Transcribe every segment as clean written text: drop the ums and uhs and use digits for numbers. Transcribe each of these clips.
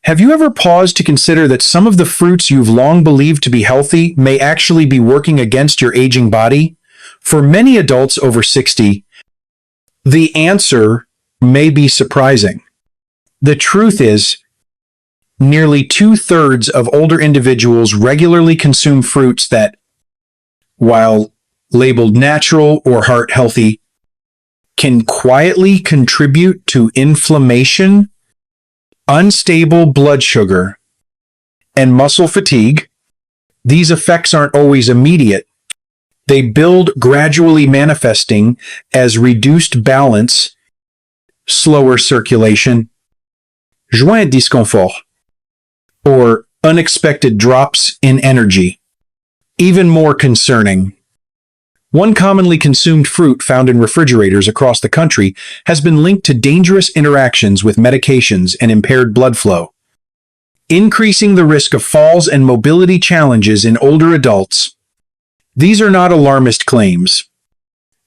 Have you ever paused to consider that some of the fruits you've long believed to be healthy may actually be working against your aging body? For many adults over 60, the answer may be surprising. The truth is, nearly 2/3 of older individuals regularly consume fruits that, while labeled natural or heart healthy, can quietly contribute to inflammation, unstable blood sugar, and muscle fatigue. These effects aren't always immediate. They build, gradually manifesting as reduced balance, slower circulation, joint disconfort, or unexpected drops in energy. Even more concerning, one commonly consumed fruit found in refrigerators across the country has been linked to dangerous interactions with medications and impaired blood flow, increasing the risk of falls and mobility challenges in older adults. These are not alarmist claims.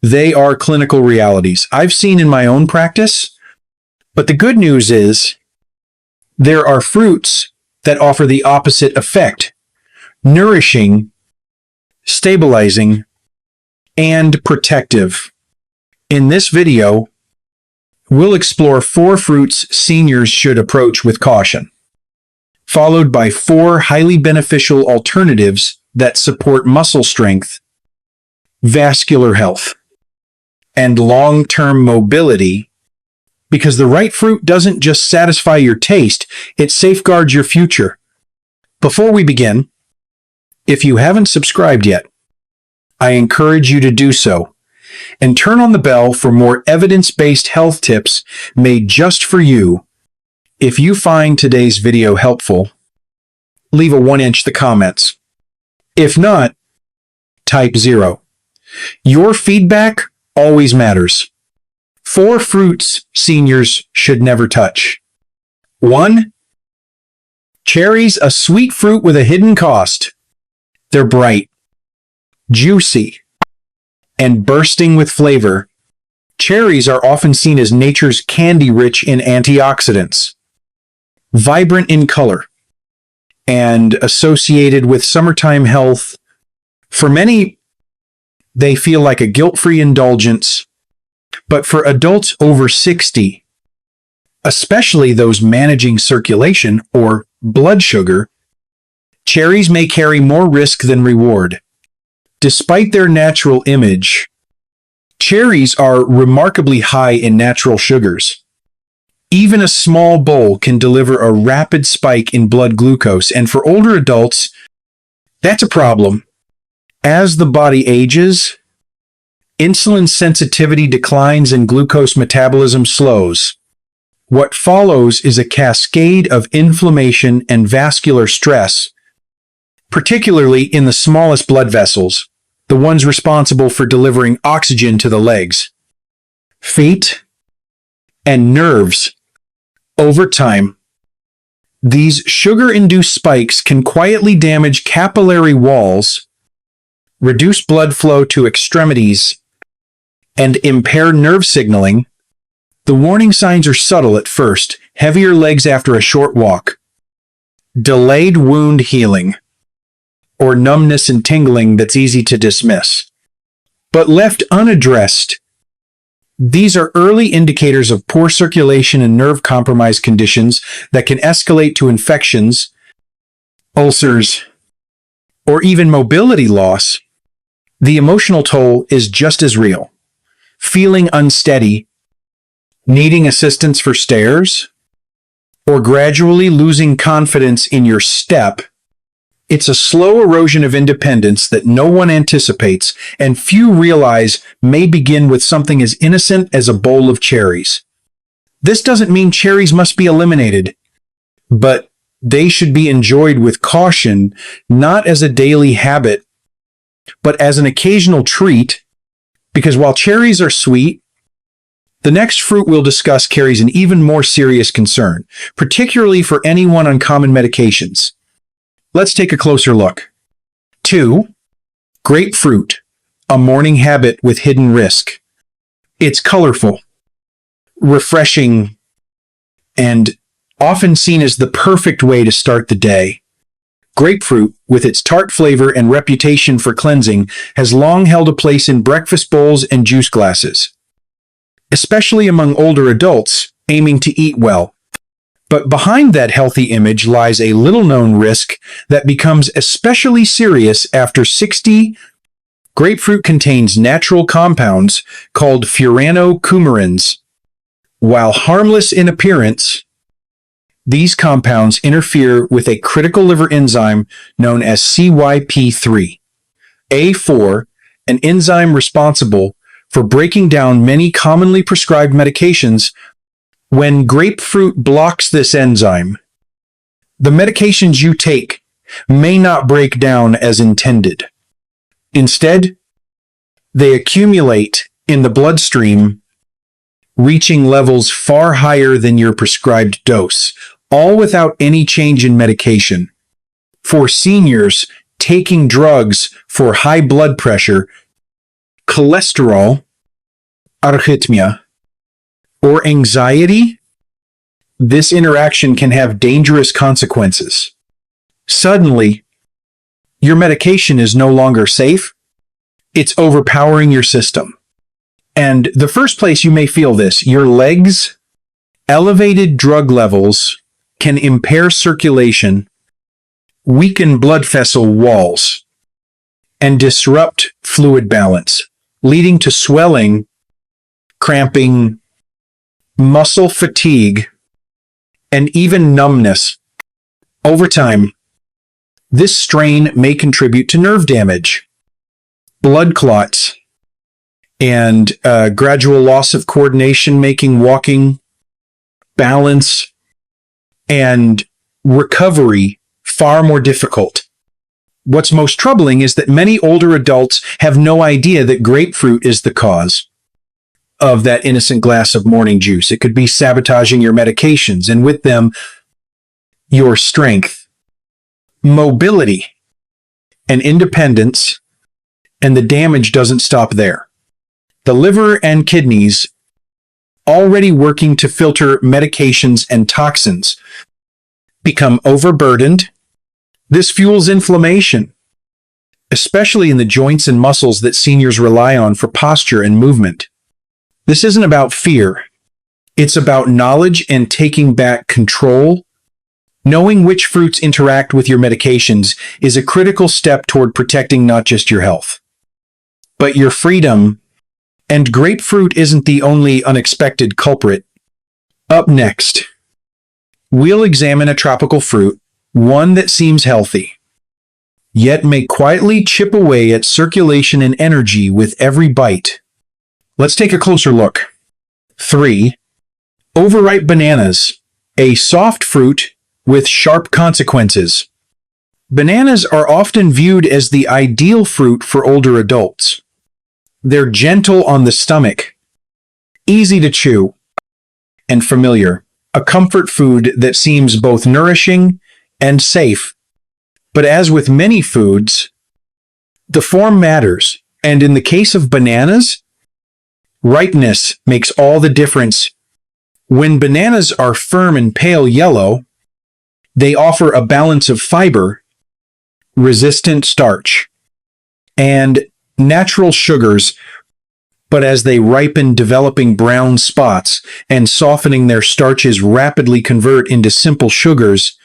They are clinical realities I've seen in my own practice. But the good news is, there are fruits that offer the opposite effect: nourishing, stabilizing, and protective. In this video, we'll explore 4 fruits seniors should approach with caution, followed by 4 highly beneficial alternatives that support muscle strength, vascular health, and long-term mobility, because the right fruit doesn't just satisfy your taste, it safeguards your future. Before we begin, if you haven't subscribed yet, I encourage you to do so, and turn on the bell for more evidence-based health tips made just for you. If you find today's video helpful, leave a 1-inch in the comments. If not, type 0. Your feedback always matters. 4 fruits seniors should never touch. 1. Cherries, a sweet fruit with a hidden cost. They're bright, juicy, and bursting with flavor. Cherries are often seen as nature's candy, rich in antioxidants, vibrant in color, and associated with summertime health. For many, they feel like a guilt-free indulgence, but for adults over 60, especially those managing circulation or blood sugar, cherries may carry more risk than reward. Despite their natural image, cherries are remarkably high in natural sugars. Even a small bowl can deliver a rapid spike in blood glucose, and for older adults, that's a problem. As the body ages, insulin sensitivity declines and glucose metabolism slows. What follows is a cascade of inflammation and vascular stress, particularly in the smallest blood vessels, the ones responsible for delivering oxygen to the legs, feet, and nerves. Over time, these sugar-induced spikes can quietly damage capillary walls, reduce blood flow to extremities, and impair nerve signaling. The warning signs are subtle at first: heavier legs after a short walk, delayed wound healing, or numbness and tingling that's easy to dismiss. But left unaddressed, these are early indicators of poor circulation and nerve compromise conditions that can escalate to infections, ulcers, or even mobility loss. The emotional toll is just as real. Feeling unsteady, needing assistance for stairs, or gradually losing confidence in your step. It's a slow erosion of independence that no one anticipates, and few realize may begin with something as innocent as a bowl of cherries. This doesn't mean cherries must be eliminated, but they should be enjoyed with caution, not as a daily habit, but as an occasional treat, because while cherries are sweet, the next fruit we'll discuss carries an even more serious concern, particularly for anyone on common medications. Let's take a closer look. 2. Grapefruit, a morning habit with hidden risk. It's colorful, refreshing, and often seen as the perfect way to start the day. Grapefruit, with its tart flavor and reputation for cleansing, has long held a place in breakfast bowls and juice glasses, especially among older adults aiming to eat well. But behind that healthy image lies a little-known risk that becomes especially serious after 60. Grapefruit contains natural compounds called furanocoumarins. While harmless in appearance, these compounds interfere with a critical liver enzyme known as CYP3A4, an enzyme responsible for breaking down many commonly prescribed medications. When grapefruit blocks this enzyme, the medications you take may not break down as intended. Instead, they accumulate in the bloodstream, reaching levels far higher than your prescribed dose, all without any change in medication. For seniors taking drugs for high blood pressure, cholesterol, arrhythmia, or anxiety, this interaction can have dangerous consequences. Suddenly, your medication is no longer safe. It's overpowering your system. And the first place you may feel this, your legs. Elevated drug levels can impair circulation, weaken blood vessel walls, and disrupt fluid balance, leading to swelling, cramping, muscle fatigue, and even numbness. Over time, this strain may contribute to nerve damage, blood clots, and gradual loss of coordination, making walking, balance, and recovery far more difficult. What's most troubling is that many older adults have no idea that grapefruit is the cause of that innocent glass of morning juice. It could be sabotaging your medications, and with them, your strength, mobility, and independence, and the damage doesn't stop there. The liver and kidneys, already working to filter medications and toxins, become overburdened. This fuels inflammation, especially in the joints and muscles that seniors rely on for posture and movement. This isn't about fear. It's about knowledge and taking back control. Knowing which fruits interact with your medications is a critical step toward protecting not just your health, but your freedom. And grapefruit isn't the only unexpected culprit. Up next, we'll examine a tropical fruit, one that seems healthy, yet may quietly chip away at circulation and energy with every bite. Let's take a closer look. 3. Overripe bananas, a soft fruit with sharp consequences. Bananas are often viewed as the ideal fruit for older adults. They're gentle on the stomach, easy to chew, and familiar, a comfort food that seems both nourishing and safe. But as with many foods, the form matters, and in the case of bananas, ripeness makes all the difference. When bananas are firm and pale yellow, they offer a balance of fiber, resistant starch, and natural sugars, but as they ripen, developing brown spots and softening, their starches rapidly convert into simple sugars,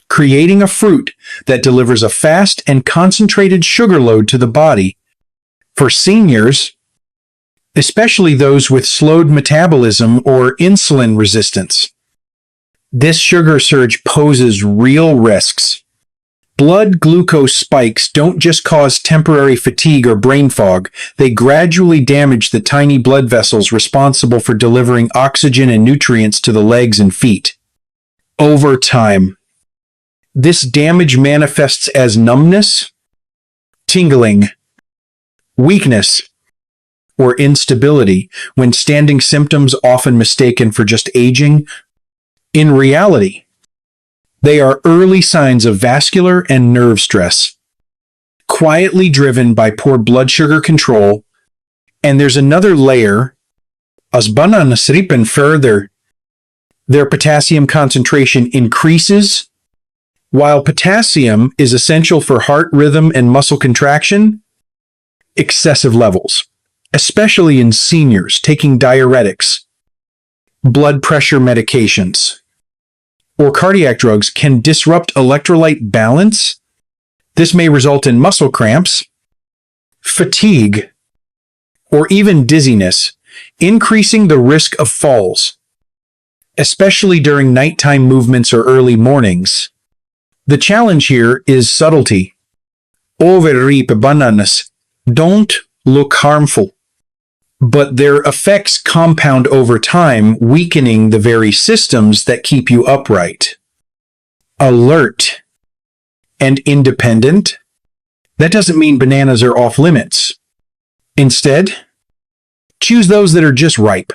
creating a fruit that delivers a fast and concentrated sugar load to the body. For seniors, especially those with slowed metabolism or insulin resistance, this sugar surge poses real risks. Blood glucose spikes don't just cause temporary fatigue or brain fog, they gradually damage the tiny blood vessels responsible for delivering oxygen and nutrients to the legs and feet. Over time, this damage manifests as numbness, tingling, weakness, or instability, when standing symptoms often mistaken for just aging. In reality, they are early signs of vascular and nerve stress, quietly driven by poor blood sugar control. And there's another layer. As bananas ripen further, their potassium concentration increases. While potassium is essential for heart rhythm and muscle contraction, excessive levels, especially in seniors taking diuretics, blood pressure medications, or cardiac drugs, can disrupt electrolyte balance. This may result in muscle cramps, fatigue, or even dizziness, increasing the risk of falls, especially during nighttime movements or early mornings. The challenge here is subtlety. Overripe bananas don't look harmful, but their effects compound over time, weakening the very systems that keep you upright. Alert and independent. That doesn't mean bananas are off limits. Instead, choose those that are just ripe,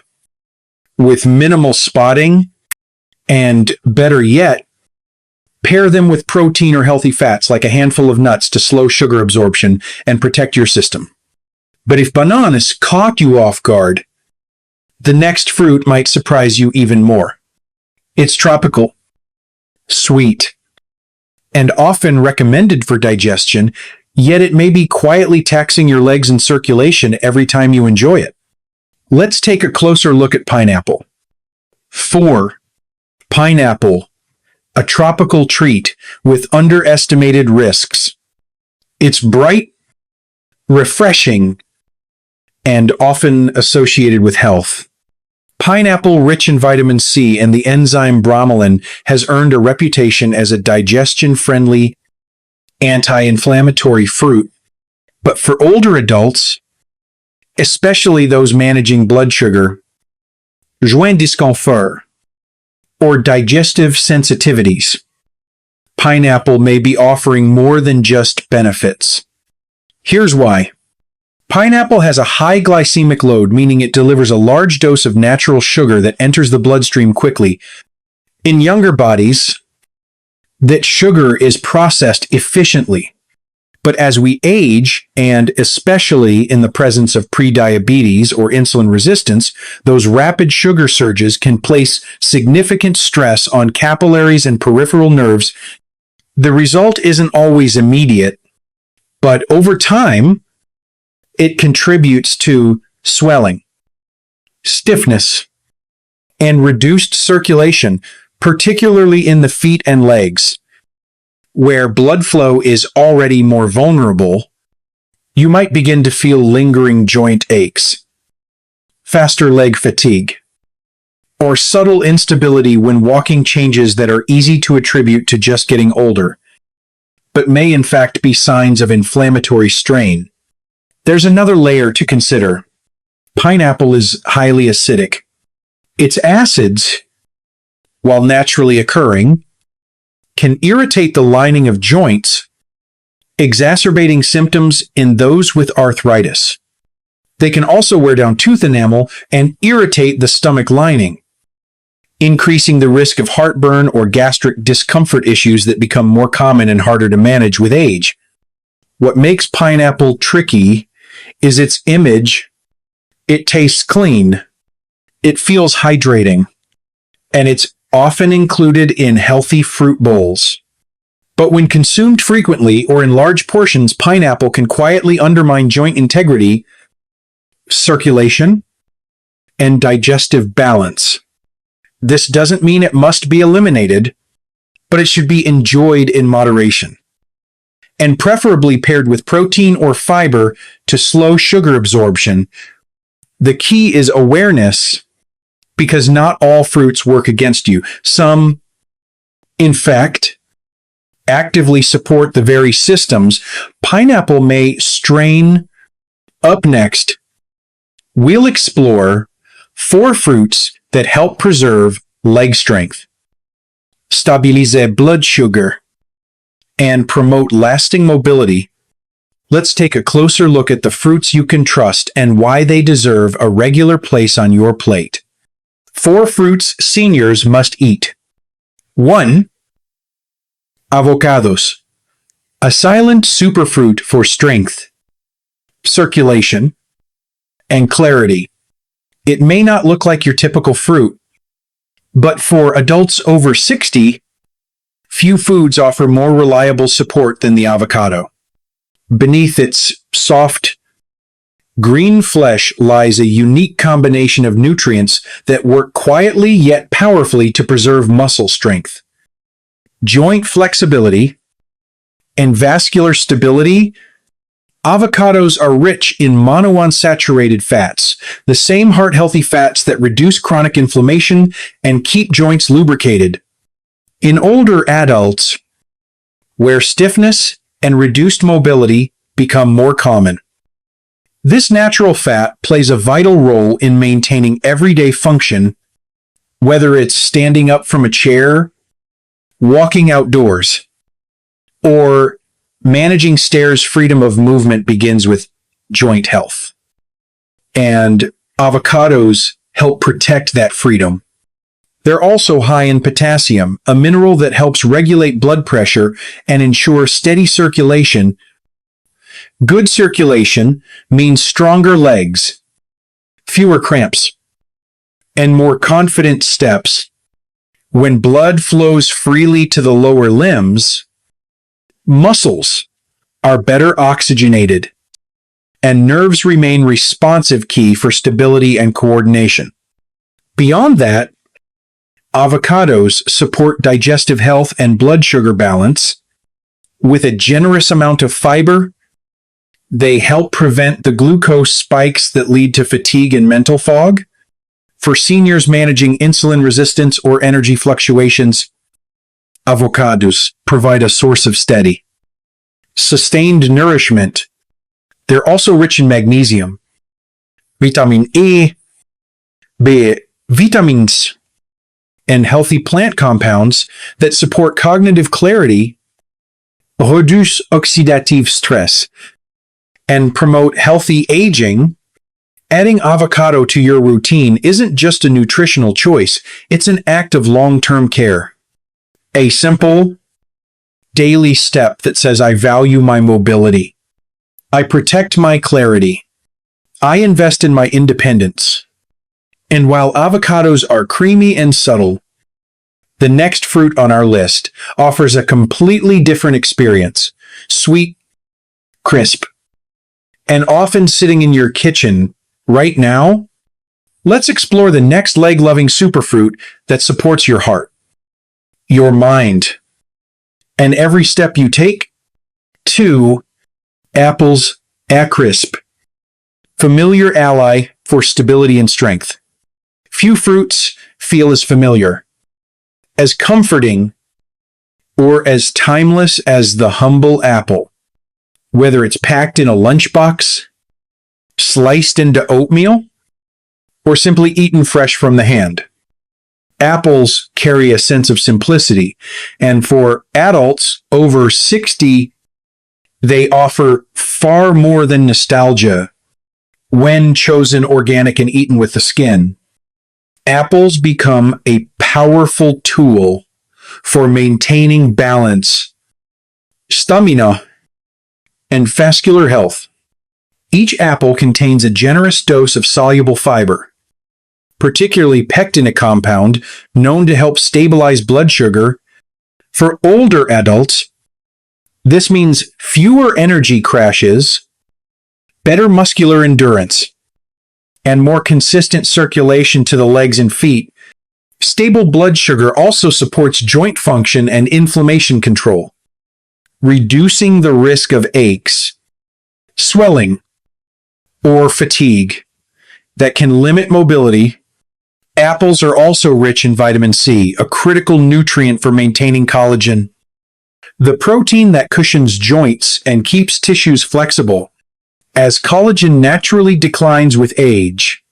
with minimal spotting, and better yet, pair them with protein or healthy fats like a handful of nuts to slow sugar absorption and protect your system. But if bananas caught you off guard, the next fruit might surprise you even more. It's tropical, sweet, and often recommended for digestion, yet it may be quietly taxing your legs and circulation every time you enjoy it. Let's take a closer look at pineapple. 4. Pineapple, a tropical treat with underestimated risks. It's bright, refreshing, and often associated with health. Pineapple, rich in vitamin C and the enzyme bromelain, has earned a reputation as a digestion-friendly, anti-inflammatory fruit. But for older adults, especially those managing blood sugar, joint discomfort, or digestive sensitivities, pineapple may be offering more than just benefits. Here's why. Pineapple has a high glycemic load, meaning it delivers a large dose of natural sugar that enters the bloodstream quickly. In younger bodies, that sugar is processed efficiently. But as we age, and especially in the presence of prediabetes or insulin resistance, those rapid sugar surges can place significant stress on capillaries and peripheral nerves. The result isn't always immediate, but over time, it contributes to swelling, stiffness, and reduced circulation, particularly in the feet and legs. Where blood flow is already more vulnerable, you might begin to feel lingering joint aches, faster leg fatigue, or subtle instability when walking, changes that are easy to attribute to just getting older, but may in fact be signs of inflammatory strain. There's another layer to consider. Pineapple is highly acidic. Its acids, while naturally occurring, can irritate the lining of joints, exacerbating symptoms in those with arthritis. They can also wear down tooth enamel and irritate the stomach lining, increasing the risk of heartburn or gastric discomfort, issues that become more common and harder to manage with age. What makes pineapple tricky is its image. It tastes clean, it feels hydrating, and it's often included in healthy fruit bowls. But when consumed frequently or in large portions, pineapple can quietly undermine joint integrity, circulation, and digestive balance. This doesn't mean it must be eliminated, but it should be enjoyed in moderation, and preferably paired with protein or fiber to slow sugar absorption. The key is awareness, because not all fruits work against you. Some, in fact, actively support the very systems pineapple may strain. Up next, we'll explore 4 fruits that help preserve leg strength, stabilize blood sugar, and promote lasting mobility. Let's take a closer look at the fruits you can trust and why they deserve a regular place on your plate. 4 fruits seniors must eat. 1. Avocados, a silent superfruit for strength, circulation, and clarity. It may not look like your typical fruit, But for adults over 60, few foods offer more reliable support than the avocado. Beneath its soft, green flesh lies a unique combination of nutrients that work quietly yet powerfully to preserve muscle strength, joint flexibility, and vascular stability. Avocados are rich in monounsaturated fats, the same heart-healthy fats that reduce chronic inflammation and keep joints lubricated. In older adults, where stiffness and reduced mobility become more common, this natural fat plays a vital role in maintaining everyday function, whether it's standing up from a chair, walking outdoors, or managing stairs. Freedom of movement begins with joint health. And avocados help protect that freedom. They're also high in potassium, a mineral that helps regulate blood pressure and ensure steady circulation. Good circulation means stronger legs, fewer cramps, and more confident steps. When blood flows freely to the lower limbs, muscles are better oxygenated, and nerves remain responsive, key for stability and coordination. Beyond that, avocados support digestive health and blood sugar balance. With a generous amount of fiber, they help prevent the glucose spikes that lead to fatigue and mental fog. For seniors managing insulin resistance or energy fluctuations, avocados provide a source of steady, sustained nourishment. They're also rich in magnesium, vitamin E, B, vitamins, and healthy plant compounds that support cognitive clarity, reduce oxidative stress, and promote healthy aging. Adding avocado to your routine isn't just a nutritional choice, it's an act of long-term care. A simple, daily step that says, I value my mobility. I protect my clarity. I invest in my independence. And while avocados are creamy and subtle, the next fruit on our list offers a completely different experience. Sweet, crisp, and often sitting in your kitchen right now. Let's explore the next leg-loving superfruit that supports your heart, your mind, and every step you take. 2. Apples, a crisp, familiar ally for stability and strength. Few fruits feel as familiar, as comforting, or as timeless as the humble apple. Whether it's packed in a lunchbox, sliced into oatmeal, or simply eaten fresh from the hand, apples carry a sense of simplicity, and for adults over 60, they offer far more than nostalgia. When chosen organic and eaten with the skin, apples become a powerful tool for maintaining balance, stamina, and vascular health. Each apple contains a generous dose of soluble fiber, particularly pectin, a compound known to help stabilize blood sugar. For older adults, this means fewer energy crashes, better muscular endurance, and more consistent circulation to the legs and feet. Stable blood sugar also supports joint function and inflammation control, reducing the risk of aches, swelling, or fatigue that can limit mobility. Apples are also rich in vitamin C, a critical nutrient for maintaining collagen, the protein that cushions joints and keeps tissues flexible. As collagen naturally declines with age,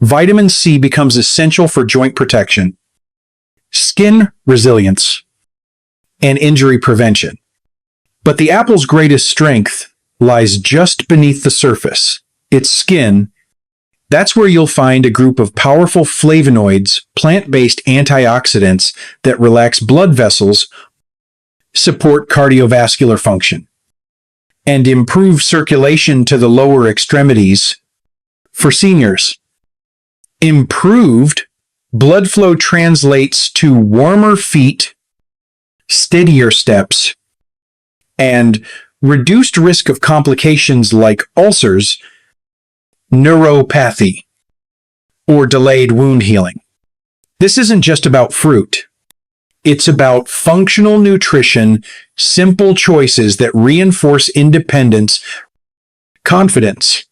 vitamin C becomes essential for joint protection, skin resilience, and injury prevention. But the apple's greatest strength lies just beneath the surface, its skin. That's where you'll find a group of powerful flavonoids, plant-based antioxidants that relax blood vessels, support cardiovascular function, and improve circulation to the lower extremities. For seniors, improved Blood flow translates to warmer feet, steadier steps, and reduced risk of complications like ulcers, neuropathy, or delayed wound healing. This isn't just about fruit. It's about functional nutrition, simple choices that reinforce independence, confidence,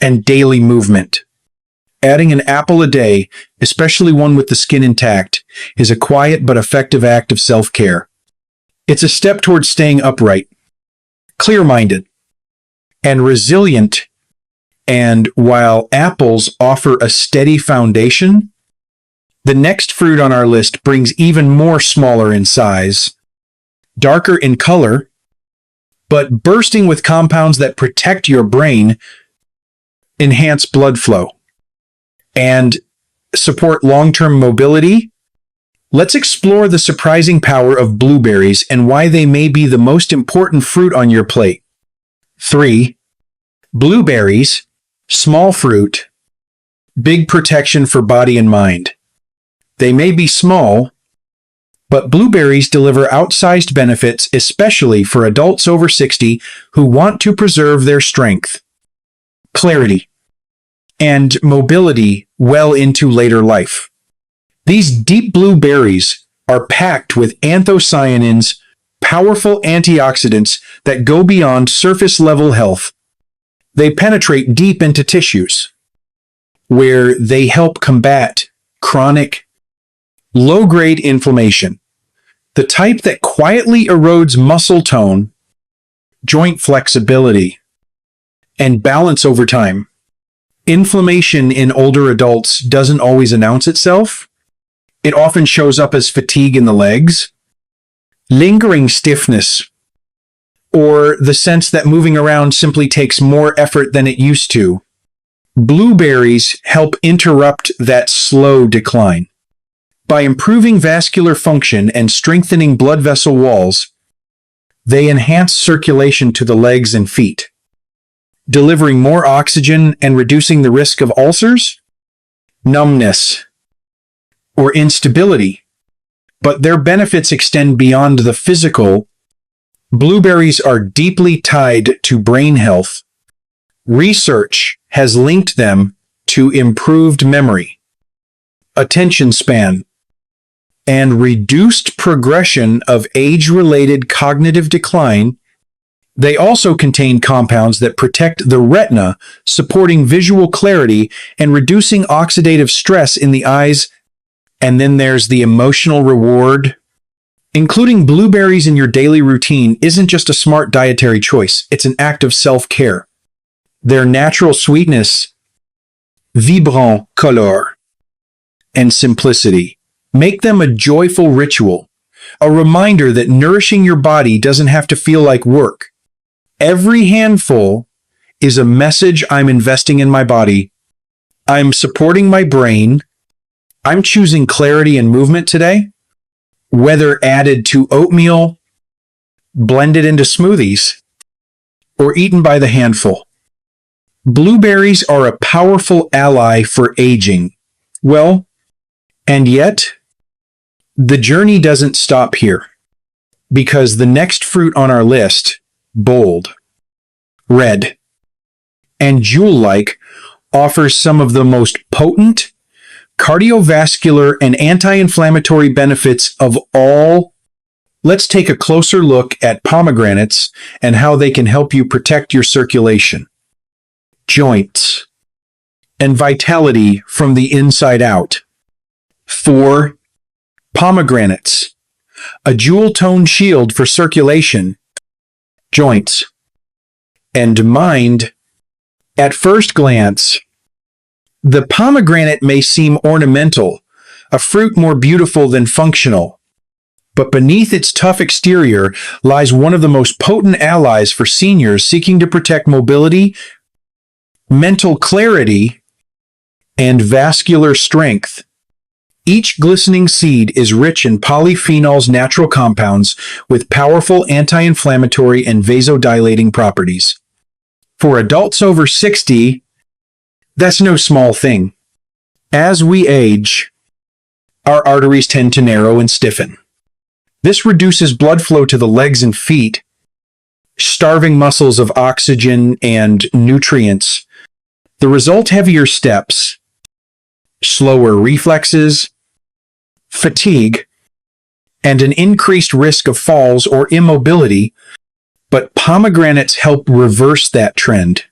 and daily movement. Adding an apple a day, especially one with the skin intact, is a quiet but effective act of self-care. It's a step towards staying upright, clear-minded, and resilient. And while apples offer a steady foundation, the next fruit on our list brings even more smaller in size, darker in color, but bursting with compounds that protect your brain, enhance blood flow, and support long-term mobility. Let's explore the surprising power of blueberries and why they may be the most important fruit on your plate. 3. Blueberries, small fruit, big protection for body and mind. They may be small, but blueberries deliver outsized benefits, especially for adults over 60 who want to preserve their strength, clarity, and mobility well into later life. These deep blue berries are packed with anthocyanins, powerful antioxidants that go beyond surface-level health. They penetrate deep into tissues, where they help combat chronic, low-grade inflammation, the type that quietly erodes muscle tone, joint flexibility, and balance over time. Inflammation in older adults doesn't always announce itself. It often shows up as fatigue in the legs, lingering stiffness, or the sense that moving around simply takes more effort than it used to. Blueberries help interrupt that slow decline. By improving vascular function and strengthening blood vessel walls, they enhance circulation to the legs and feet, delivering more oxygen and reducing the risk of ulcers, numbness, or instability. But their benefits extend beyond the physical. Blueberries are deeply tied to brain health. Research has linked them to improved memory, attention span, and reduced progression of age-related cognitive decline. They also contain compounds that protect the retina, supporting visual clarity and reducing oxidative stress in the eyes. And then there's the emotional reward. Including blueberries in your daily routine isn't just a smart dietary choice, it's an act of self-care. Their natural sweetness, vibrant color, and simplicity make them a joyful ritual, a reminder that nourishing your body doesn't have to feel like work. Every handful is a message: I'm investing in my body, I'm supporting my brain, I'm choosing clarity and movement today. Whether added to oatmeal, blended into smoothies, or eaten by the handful, blueberries are a powerful ally for aging. Well, and yet, the journey doesn't stop here, because the next fruit on our list, bold, red, and jewel-like, offers some of the most potent cardiovascular and anti-inflammatory benefits of all. Let's take a closer look at pomegranates and how they can help you protect your circulation, joints, and vitality from the inside out. 4. Pomegranates, a jewel-toned shield for circulation, joints, and mind. At first glance, the pomegranate may seem ornamental, a fruit more beautiful than functional. But beneath its tough exterior lies one of the most potent allies for seniors seeking to protect mobility, mental clarity, and vascular strength. Each glistening seed is rich in polyphenols, natural compounds with powerful anti-inflammatory and vasodilating properties. For adults over 60, that's no small thing. As we age, our arteries tend to narrow and stiffen. This reduces blood flow to the legs and feet, starving muscles of oxygen and nutrients. The result: heavier steps, slower reflexes, fatigue, and an increased risk of falls or immobility. But pomegranates help reverse that trend.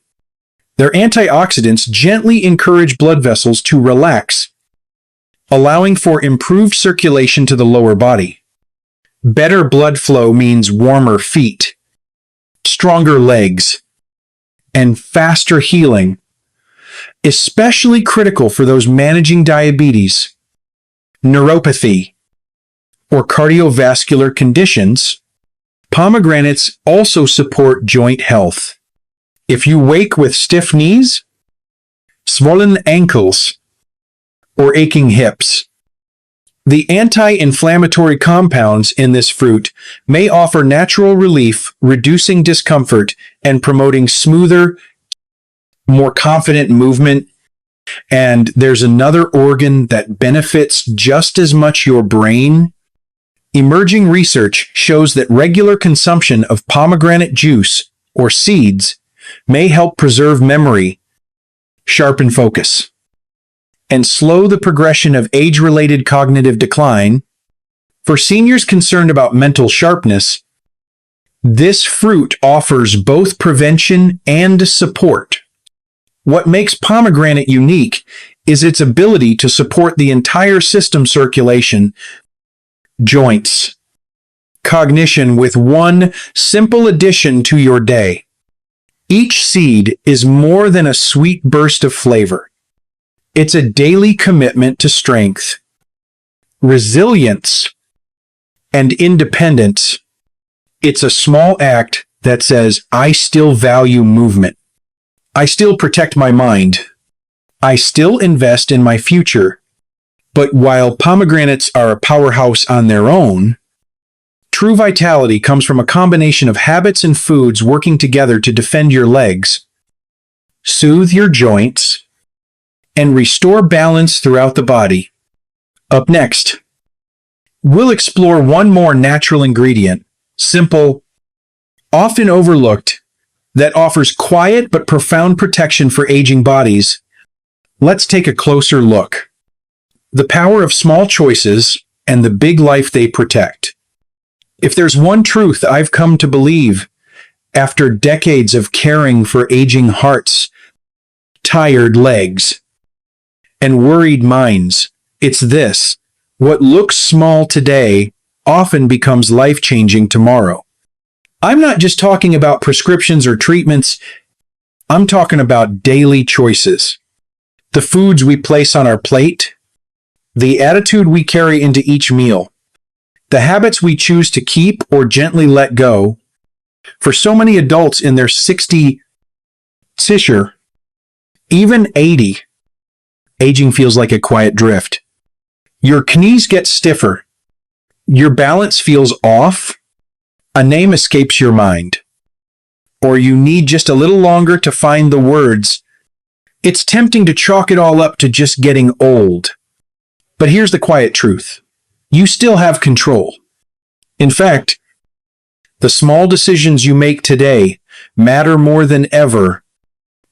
Their antioxidants gently encourage blood vessels to relax, allowing for improved circulation to the lower body. Better blood flow means warmer feet, stronger legs, and faster healing, especially critical for those managing diabetes, neuropathy, or cardiovascular conditions. Pomegranates also support joint health. If you wake with stiff knees, swollen ankles, or aching hips, the anti-inflammatory compounds in this fruit may offer natural relief, reducing discomfort and promoting smoother, more confident movement. And there's another organ that benefits just as much: your brain. Emerging research shows that regular consumption of pomegranate juice or seeds may help preserve memory, sharpen focus, and slow the progression of age-related cognitive decline. For seniors concerned about mental sharpness, this fruit offers both prevention and support. What makes pomegranate unique is its ability to support the entire system: circulation, joints, cognition, with one simple addition to your day. Each seed is more than a sweet burst of flavor. It's a daily commitment to strength, resilience, and independence. It's a small act that says, I still value movement. I still protect my mind. I still invest in my future. But while pomegranates are a powerhouse on their own, true vitality comes from a combination of habits and foods working together to defend your legs, soothe your joints, and restore balance throughout the body. Up next, we'll explore one more natural ingredient, simple, often overlooked, that offers quiet but profound protection for aging bodies. Let's take a closer look. The power of small choices and the big life they protect. If there's one truth I've come to believe after decades of caring for aging hearts, tired legs, and worried minds, it's this: what looks small today often becomes life-changing tomorrow. I'm not just talking about prescriptions or treatments. I'm talking about daily choices. The foods we place on our plate, the attitude we carry into each meal, the habits we choose to keep or gently let go. For so many adults in their 60s, even 80, aging feels like a quiet drift. Your knees get stiffer. Your balance feels off. A name escapes your mind. Or you need just a little longer to find the words. It's tempting to chalk it all up to just getting old. But here's the quiet truth: you still have control. In fact, the small decisions you make today matter more than ever.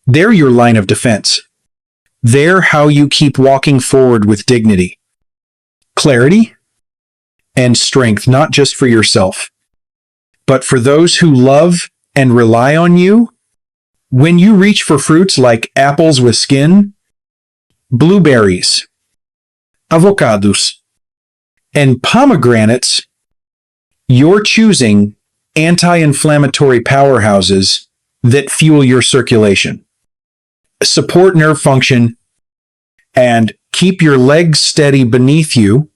They're your line of defense. They're how you keep walking forward with dignity, clarity, and strength, not just for yourself, but for those who love and rely on you. When you reach for fruits like apples with skin, blueberries, avocados, and pomegranates, you're choosing anti-inflammatory powerhouses that fuel your circulation, support nerve function, and keep your legs steady beneath you.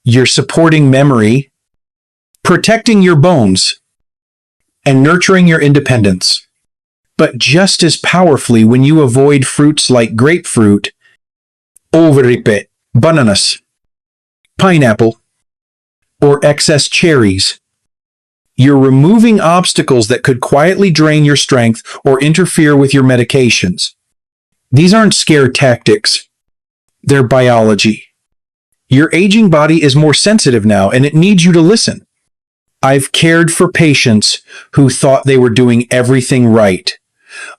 You're supporting memory, protecting your bones, and nurturing your independence. But just as powerfully, when you avoid fruits like grapefruit, Overripe Bananas, pineapple, or excess cherries, you're removing obstacles that could quietly drain your strength or interfere with your medications. These aren't scare tactics. They're biology. Your aging body is more sensitive now, and it needs you to listen. I've cared for patients who thought they were doing everything right,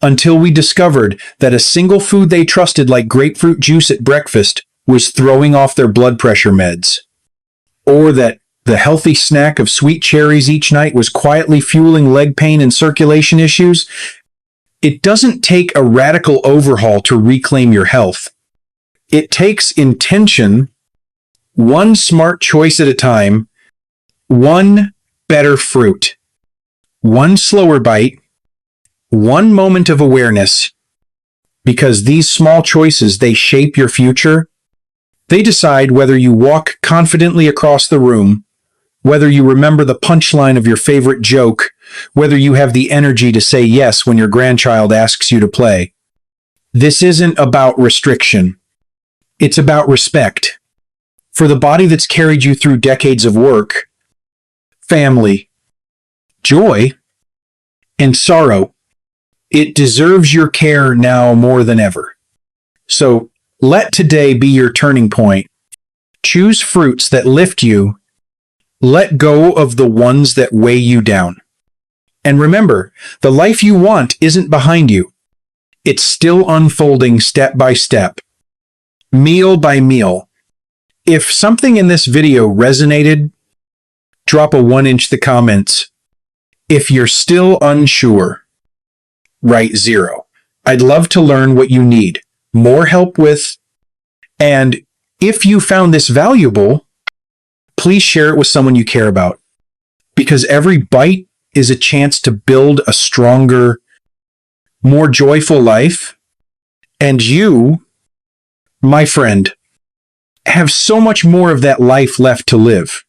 until we discovered that a single food they trusted, like grapefruit juice at breakfast, was throwing off their blood pressure meds. Or that the healthy snack of sweet cherries each night was quietly fueling leg pain and circulation issues. It doesn't take a radical overhaul to reclaim your health. It takes intention, one smart choice at a time, one better fruit, one slower bite, one moment of awareness. Because these small choices, they shape your future. They decide whether you walk confidently across the room, whether you remember the punchline of your favorite joke, whether you have the energy to say yes when your grandchild asks you to play. This isn't about restriction. It's about respect for the body that's carried you through decades of work, family, joy, and sorrow. It deserves your care now more than ever. So let today be your turning point. Choose fruits that lift you. Let go of the ones that weigh you down. And remember, the life you want isn't behind you. It's still unfolding step by step, meal by meal. If something in this video resonated, drop a 1 in the comments. If you're still unsure, write 0. I'd love to learn what you need more help with. And if you found this valuable, please share it with someone you care about. Because every bite is a chance to build a stronger, more joyful life. And you, my friend, have so much more of that life left to live.